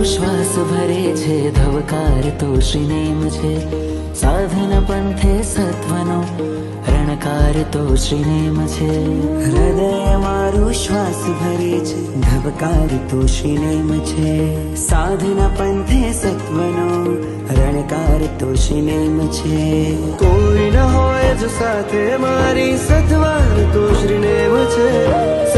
શ્વાસ ભરે છે, ધબકાર તો શ્રીનેમ છે. સાધન પંથે સત્વનો રણકાર તો શ્રીનેમ છે. હૃદય મારું શ્વાસ ભરે છે, ધબકાર તો શ્રીનેમ છે. સાધના પંથે સત્વનો રણકાર તો શ્રીનેમ છે. કોઈ ન હોય જો સાથે મારી સત્વાર તો શ્રીનેમ છે.